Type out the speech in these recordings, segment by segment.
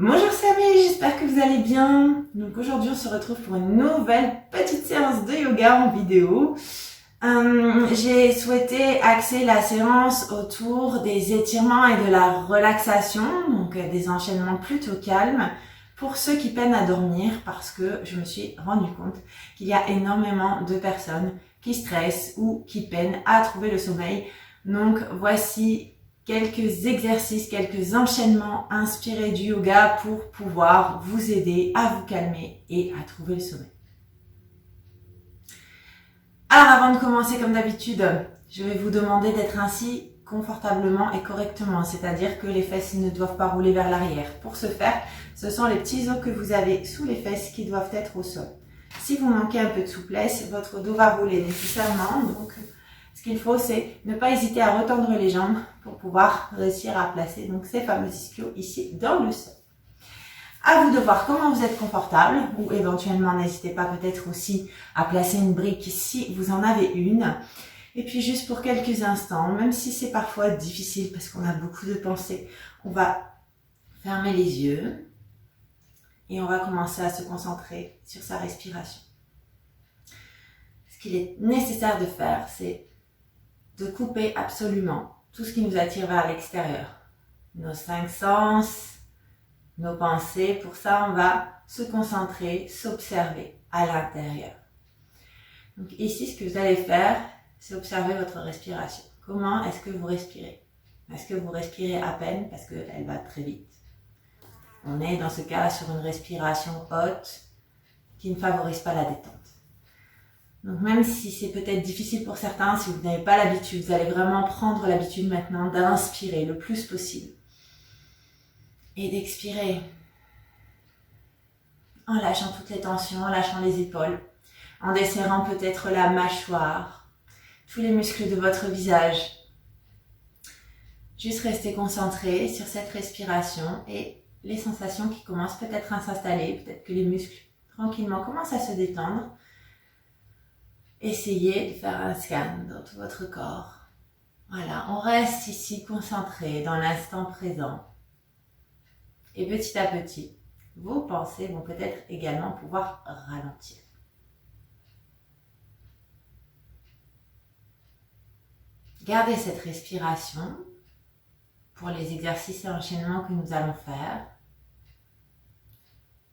Bonjour Samy, j'espère que vous allez bien. Donc aujourd'hui on se retrouve pour une nouvelle petite séance de yoga en vidéo. J'ai souhaité axer la séance autour des étirements et de la relaxation, donc des enchaînements plutôt calmes pour ceux qui peinent à dormir, parce que je me suis rendu compte qu'il y a énormément de personnes qui stressent ou qui peinent à trouver le sommeil. Donc voici quelques exercices, quelques enchaînements inspirés du yoga pour pouvoir vous aider à vous calmer et à trouver le sommeil. Alors avant de commencer, comme d'habitude, je vais vous demander d'être assis confortablement et correctement, c'est-à-dire que les fesses ne doivent pas rouler vers l'arrière. Pour ce faire, ce sont les petits os que vous avez sous les fesses qui doivent être au sol. Si vous manquez un peu de souplesse, votre dos va rouler nécessairement, donc ce qu'il faut, c'est ne pas hésiter à retendre les jambes pour pouvoir réussir à placer donc ces fameux ischios ici dans le sol. À vous de voir comment vous êtes confortable, ou éventuellement n'hésitez pas peut-être aussi à placer une brique si vous en avez une. Et puis juste pour quelques instants, même si c'est parfois difficile parce qu'on a beaucoup de pensées, on va fermer les yeux et on va commencer à se concentrer sur sa respiration. Ce qu'il est nécessaire de faire, c'est de couper absolument tout ce qui nous attire vers l'extérieur. Nos 5 sens, nos pensées. Pour ça, on va se concentrer, s'observer à l'intérieur. Donc ici, ce que vous allez faire, c'est observer votre respiration. Comment est-ce que vous respirez? Est-ce que vous respirez à peine parce qu'elle va très vite? On est dans ce cas sur une respiration haute qui ne favorise pas la détente. Donc même si c'est peut-être difficile pour certains, si vous n'avez pas l'habitude, vous allez vraiment prendre l'habitude maintenant d'inspirer le plus possible. Et d'expirer en lâchant toutes les tensions, en lâchant les épaules, en desserrant peut-être la mâchoire, tous les muscles de votre visage. Juste rester concentré sur cette respiration et les sensations qui commencent peut-être à s'installer, peut-être que les muscles tranquillement commencent à se détendre. Essayez de faire un scan dans tout votre corps. Voilà, on reste ici concentré dans l'instant présent. Et petit à petit, vos pensées vont peut-être également pouvoir ralentir. Gardez cette respiration pour les exercices et enchaînements que nous allons faire.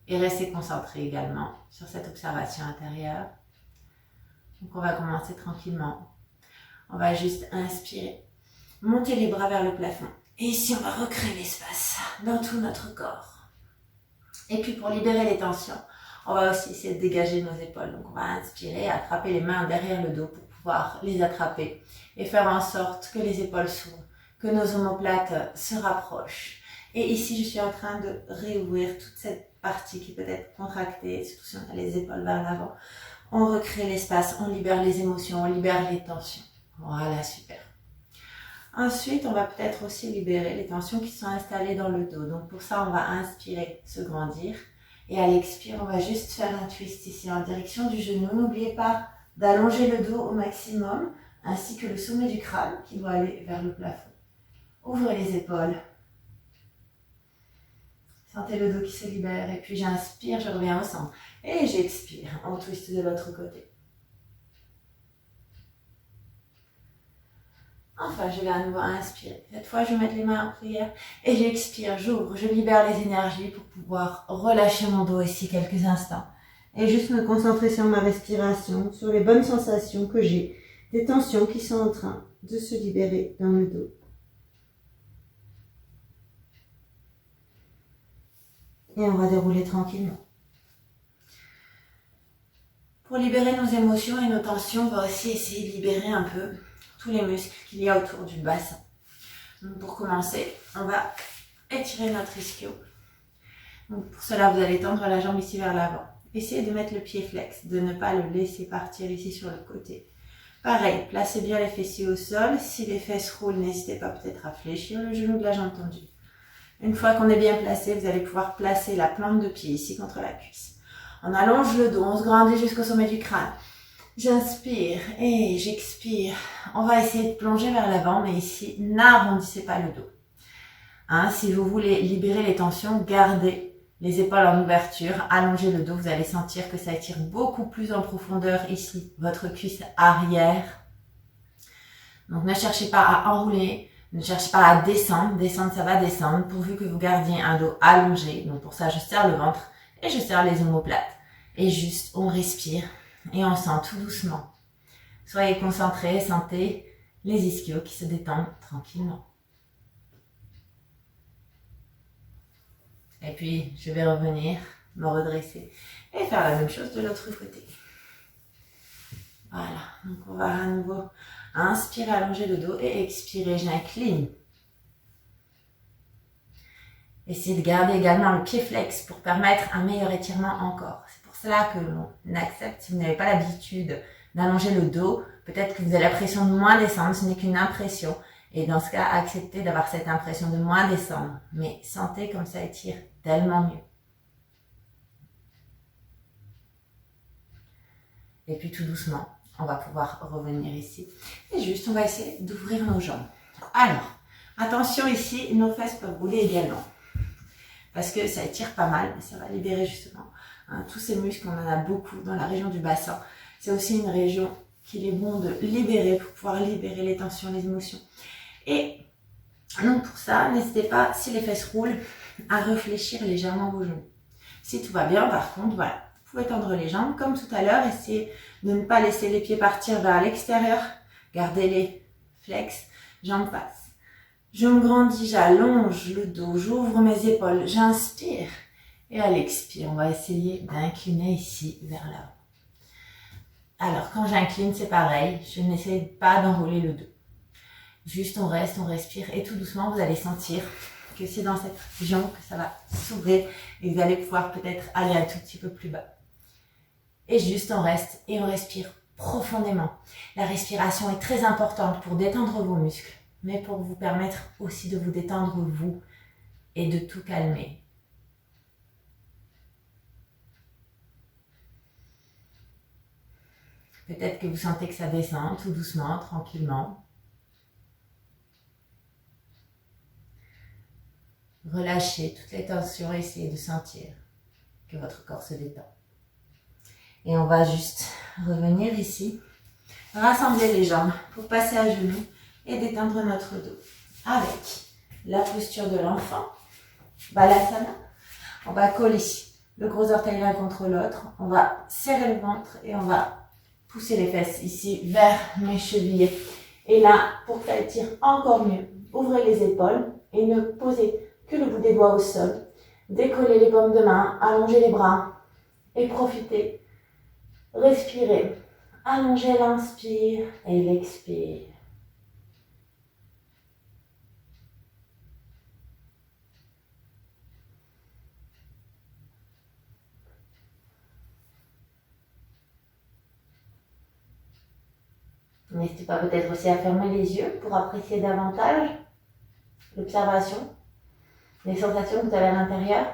Et restez concentré également sur cette observation intérieure. Donc on va commencer tranquillement. On va juste inspirer, monter les bras vers le plafond. Et ici on va recréer l'espace dans tout notre corps. Et puis pour libérer les tensions, on va aussi essayer de dégager nos épaules. Donc on va inspirer, attraper les mains derrière le dos pour pouvoir les attraper. Et faire en sorte que les épaules s'ouvrent, que nos omoplates se rapprochent. Et ici je suis en train de réouvrir toute cette partie qui peut être contractée, surtout si on a les épaules vers l'avant. On recrée l'espace, on libère les émotions, on libère les tensions. Voilà, super. Ensuite, on va peut-être aussi libérer les tensions qui sont installées dans le dos. Donc pour ça, on va inspirer, se grandir. Et à l'expire, on va juste faire un twist ici en direction du genou. N'oubliez pas d'allonger le dos au maximum, ainsi que le sommet du crâne qui doit aller vers le plafond. Ouvrez les épaules. Sentez le dos qui se libère. Et puis j'inspire, je reviens au centre. Et j'expire, on twist de l'autre côté. Enfin, je vais à nouveau inspirer. Cette fois, je vais mettre les mains en prière. Et j'expire, j'ouvre, je libère les énergies pour pouvoir relâcher mon dos ici quelques instants. Et juste me concentrer sur ma respiration, sur les bonnes sensations que j'ai, des tensions qui sont en train de se libérer dans le dos. Et on va dérouler tranquillement. Pour libérer nos émotions et nos tensions, on va aussi essayer de libérer un peu tous les muscles qu'il y a autour du bassin. Donc pour commencer, on va étirer notre ischio. Donc pour cela, vous allez tendre la jambe ici vers l'avant. Essayez de mettre le pied flex, de ne pas le laisser partir ici sur le côté. Pareil, placez bien les fessiers au sol. Si les fesses roulent, n'hésitez pas peut-être à fléchir le genou de la jambe tendue. Une fois qu'on est bien placé, vous allez pouvoir placer la plante de pied ici contre la cuisse. On allonge le dos, on se grandit jusqu'au sommet du crâne. J'inspire et j'expire. On va essayer de plonger vers l'avant, mais ici, n'arrondissez pas le dos. Hein, si vous voulez libérer les tensions, gardez les épaules en ouverture, allongez le dos. Vous allez sentir que ça étire beaucoup plus en profondeur ici, votre cuisse arrière. Donc ne cherchez pas à enrouler, ne cherchez pas à descendre. Descendre, ça va descendre, pourvu que vous gardiez un dos allongé. Donc pour ça, je serre le ventre et je serre les omoplates. Et juste, on respire et on sent tout doucement. Soyez concentrés, sentez les ischios qui se détendent tranquillement. Et puis, je vais revenir, me redresser et faire la même chose de l'autre côté. Voilà, donc on va à nouveau inspirer, allonger le dos et expirer, j'incline. Essayez de garder également le pied flex pour permettre un meilleur étirement encore. C'est pour cela que l'on accepte, si vous n'avez pas l'habitude d'allonger le dos, peut-être que vous avez l'impression de moins descendre, ce n'est qu'une impression. Et dans ce cas, acceptez d'avoir cette impression de moins descendre. Mais sentez comme ça étire tellement mieux. Et puis tout doucement, on va pouvoir revenir ici. Et juste, on va essayer d'ouvrir nos jambes. Alors, attention ici, nos fesses peuvent rouler également. Parce que ça étire pas mal, et ça va libérer justement tous ces muscles, on en a beaucoup dans la région du bassin. C'est aussi une région qu'il est bon de libérer pour pouvoir libérer les tensions, les émotions. Et donc pour ça, n'hésitez pas, si les fesses roulent, à réfléchir légèrement vos genoux. Si tout va bien, par contre, voilà, vous pouvez tendre les jambes comme tout à l'heure. Essayez de ne pas laisser les pieds partir vers l'extérieur. Gardez-les flex, jambes passent. Je me grandis, j'allonge le dos, j'ouvre mes épaules, j'inspire. Et à l'expire, on va essayer d'incliner ici vers l'avant. Alors, quand j'incline, c'est pareil. Je n'essaie pas d'enrouler le dos. Juste, on reste, on respire. Et tout doucement, vous allez sentir que c'est dans cette région que ça va s'ouvrir. Et vous allez pouvoir peut-être aller un tout petit peu plus bas. Et juste, on reste et on respire profondément. La respiration est très importante pour détendre vos muscles, mais pour vous permettre aussi de vous détendre vous et de tout calmer. Peut-être que vous sentez que ça descend tout doucement, tranquillement. Relâchez toutes les tensions, essayez de sentir que votre corps se détend. Et on va juste revenir ici, rassembler les jambes pour passer à genoux et détendre notre dos. Avec la posture de l'enfant, Balasana, on va coller le gros orteil l'un contre l'autre, on va serrer le ventre et on va pousser les fesses ici vers mes chevilles. Et là, pour qu'elle tire encore mieux, ouvrez les épaules et ne posez que le bout des doigts au sol. Décollez les paumes de main, allongez les bras et profitez. Respirez. Allongez l'inspire et l'expire. N'hésitez pas peut-être aussi à fermer les yeux pour apprécier davantage l'observation, les sensations que vous avez à l'intérieur.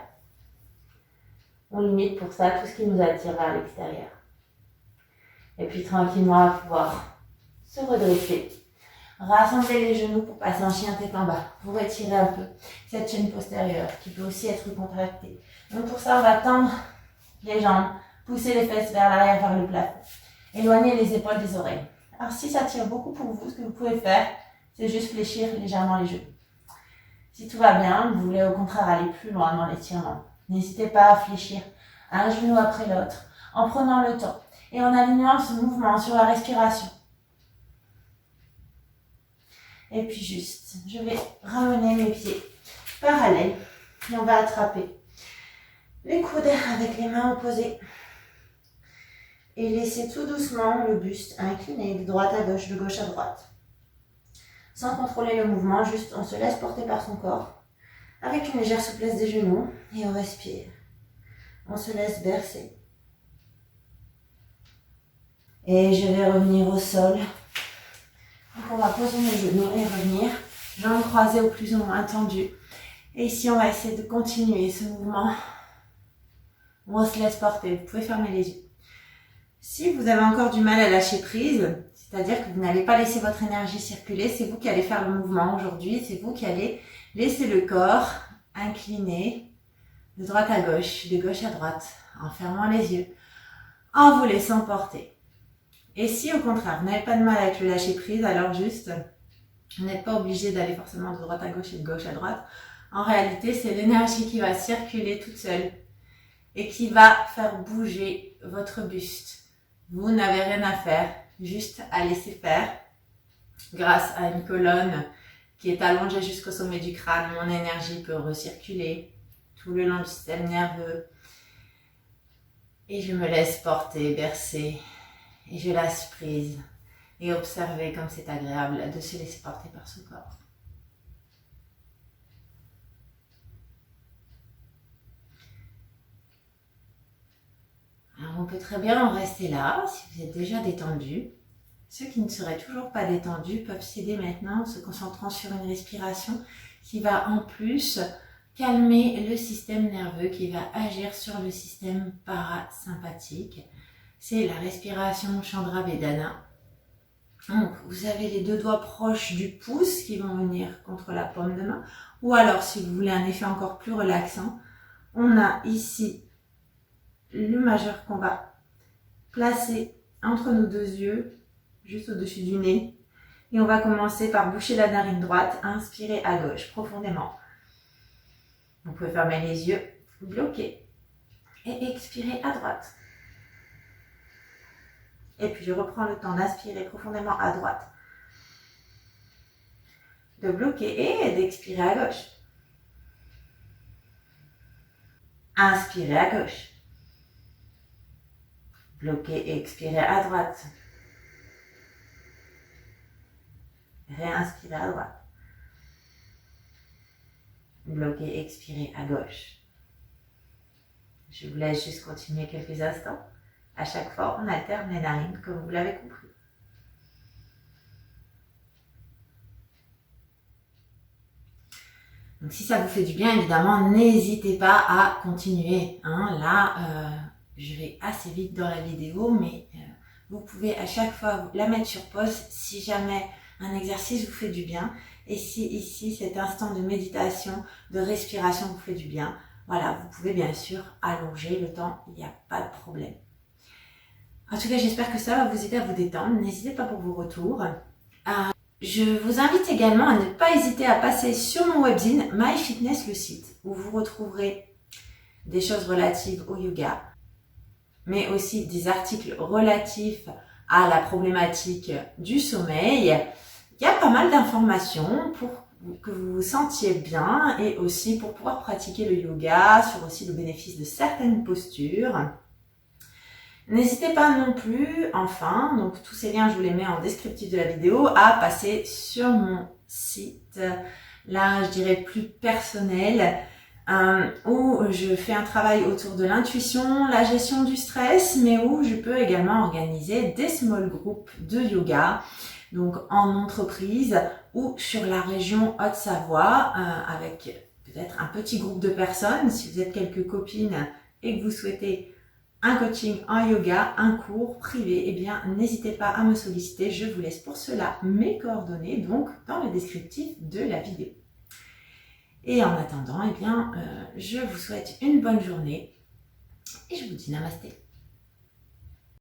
On limite pour ça tout ce qui nous attire vers l'extérieur. Et puis tranquillement, on va pouvoir se redresser. Rassembler les genoux pour passer en chien tête en bas. Pour étirer un peu cette chaîne postérieure qui peut aussi être contractée. Donc pour ça, on va tendre les jambes, pousser les fesses vers l'arrière, vers le plafond. Éloigner les épaules des oreilles. Alors si ça tire beaucoup pour vous, ce que vous pouvez faire, c'est juste fléchir légèrement les genoux. Si tout va bien, vous voulez au contraire aller plus loin dans l'étirement, n'hésitez pas à fléchir un genou après l'autre, en prenant le temps et en alignant ce mouvement sur la respiration. Et puis juste, je vais ramener mes pieds parallèles et on va attraper les coudes avec les mains opposées. Et laissez tout doucement le buste incliné de droite à gauche, de gauche à droite. Sans contrôler le mouvement, juste on se laisse porter par son corps. Avec une légère souplesse des genoux et on respire. On se laisse bercer. Et je vais revenir au sol. Donc on va poser mes genoux et revenir. Jambes croisées au plus ou moins tendues. Et ici on va essayer de continuer ce mouvement où on se laisse porter. Vous pouvez fermer les yeux. Si vous avez encore du mal à lâcher prise, c'est-à-dire que vous n'allez pas laisser votre énergie circuler, c'est vous qui allez faire le mouvement aujourd'hui, c'est vous qui allez Laissez le corps incliné de droite à gauche, de gauche à droite, en fermant les yeux, en vous laissant porter. Et si au contraire, vous n'avez pas de mal avec le lâcher prise, alors juste, vous n'êtes pas obligé d'aller forcément de droite à gauche et de gauche à droite. En réalité, c'est l'énergie qui va circuler toute seule et qui va faire bouger votre buste. Vous n'avez rien à faire, juste à laisser faire. Grâce à une colonne qui est allongée jusqu'au sommet du crâne, mon énergie peut recirculer tout le long du système nerveux. Et je me laisse porter, bercer. Et je lâche prise. Et observez comme c'est agréable de se laisser porter par son corps. Alors on peut très bien en rester là, si vous êtes déjà détendu. Ceux qui ne seraient toujours pas détendus peuvent s'aider maintenant en se concentrant sur une respiration qui va en plus calmer le système nerveux, qui va agir sur le système parasympathique. C'est la respiration Chandra Vedana. Donc, vous avez les deux doigts proches du pouce qui vont venir contre la paume de main. Ou alors, si vous voulez un effet encore plus relaxant, on a ici le majeur qu'on va placer entre nos deux yeux, juste au-dessus du nez. Et on va commencer par boucher la narine droite, inspirer à gauche profondément. Vous pouvez fermer les yeux, bloquer et expirer à droite. Et puis je reprends le temps d'inspirer profondément à droite, de bloquer et d'expirer à gauche. Inspirez à gauche. Bloquer et expirer à droite. Réinspirez à droite. Bloquer et expirer à gauche. Je vous laisse juste continuer quelques instants. À chaque fois, on alterne les narines, comme vous l'avez compris. Donc, si ça vous fait du bien, évidemment, n'hésitez pas à continuer. Je vais assez vite dans la vidéo, mais vous pouvez à chaque fois la mettre sur pause si jamais un exercice vous fait du bien. Et si ici, cet instant de méditation, de respiration vous fait du bien, voilà, vous pouvez bien sûr allonger le temps, il n'y a pas de problème. En tout cas, j'espère que ça va vous aider à vous détendre. N'hésitez pas pour vos retours. Je vous invite également à ne pas hésiter à passer sur mon webzine MyFitness, le site, où vous retrouverez des choses relatives au yoga, mais aussi des articles relatifs à la problématique du sommeil. Il y a pas mal d'informations pour que vous vous sentiez bien et aussi pour pouvoir pratiquer le yoga, sur aussi le bénéfice de certaines postures. N'hésitez pas non plus, enfin, donc tous ces liens je vous les mets en descriptif de la vidéo, à passer sur mon site, là je dirais plus personnel, où je fais un travail autour de l'intuition, la gestion du stress, mais où je peux également organiser des small groups de yoga, donc en entreprise ou sur la région Haute-Savoie, avec peut-être un petit groupe de personnes, si vous êtes quelques copines et que vous souhaitez un coaching en yoga, un cours privé, eh bien n'hésitez pas à me solliciter, je vous laisse pour cela mes coordonnées, donc dans le descriptif de la vidéo. Et en attendant, eh bien, je vous souhaite une bonne journée et je vous dis namasté.